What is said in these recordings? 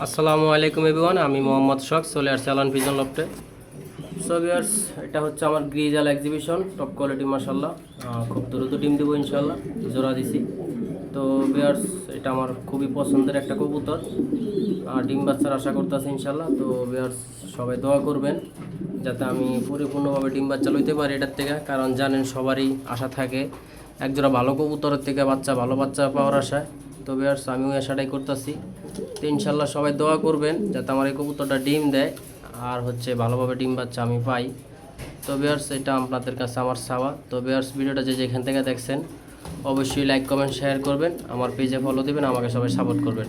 আসসালামু আলাইকুম এভরিওয়ান, আমি মোহাম্মদ শখ চলে আসছি আলান ভিজন লফটে। সো ভিউয়ার্স, এটা হচ্ছে আমার গ্রিজাল এক্সিবিশন, টপ কোয়ালিটি মাশাল্লাহ। খুব দ্রুত ডিম দেবো ইনশাল্লাহ, জোড়া দিছি। তো ভিউয়ার্স, এটা আমার খুবই পছন্দের একটা কবুতর, ডিম বাচ্চার আশা করতেছি ইনশাল্লাহ। তো ভিউয়ার্স, সবাই দোয়া করবেন যাতে আমি পরিপূর্ণভাবে ডিম বাচ্চা লইতে পারি এটার থেকে, কারণ জানেন সবারই আশা থাকে একজোড়া ভালো কবুতরের থেকে ভালো বাচ্চা পাওয়ার আশায়। তো ভিউয়ার্স, আমিও আশাটাই করতেছি। তো ইনশাল্লাহ সবাই দোয়া করবেন যাতে আমার এই কবুতরটা ডিম দেয় আর হচ্ছে ভালোভাবে ডিম বাচ্চা আমি পাই। তো ভিউয়ার্স, এটা আপনাদের কাছে আমার চাওয়া। তো ভিউয়ার্স, ভিডিওটা যে যেখান থেকে দেখছেন অবশ্যই লাইক কমেন্ট শেয়ার করবেন, আমার পেজে ফলো দেবেন, আমাকে সবাই সাপোর্ট করবেন।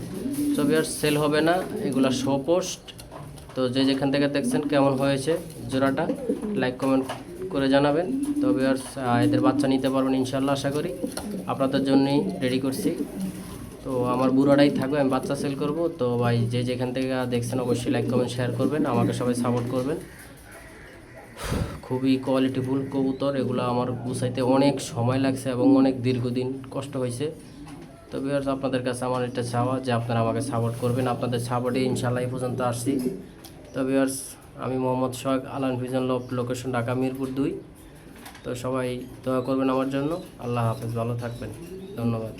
তো ভিউয়ার্স, সেল হবে না, এগুলো শো পোস্ট। তো যে যেখান থেকে দেখছেন কেমন হয়েছে জোড়াটা লাইক কমেন্ট করে জানাবেন। তো ভিউয়ার্স, এদের বাচ্চা নিতে পারবেন ইনশাল্লাহ, আশা করি আপনাদের জন্যই রেডি করছি। তো আমার বুড়াটাই থাকবে, আমি বাচ্চা সেল করব। তো ভাই, যে যেখান থেকে দেখছেন অবশ্যই লাইক কমেন্ট শেয়ার করবেন, আমাকে সবাই সাপোর্ট করবেন। খুবই কোয়ালিটিফুল কবুতর, এগুলো আমার গুছাইতে অনেক সময় লাগছে এবং অনেক দীর্ঘদিন কষ্ট হয়েছে। তো ভিউয়ার্স, আপনাদের কাছে আমার এটা চাওয়া যে আপনারা আমাকে সাপোর্ট করবেন, আপনাদের সাপোর্টে ইনশাল্লাহ এই পর্যন্ত আসছি। তো ভিউয়ার্স, আমি Mohammad Sohag, Alan Vision Loft, location Dhaka Mirpur 2। তো সবাই দোয়া করবেন আমার জন্য। আল্লাহ হাফেজ, ভালো থাকবেন, ধন্যবাদ।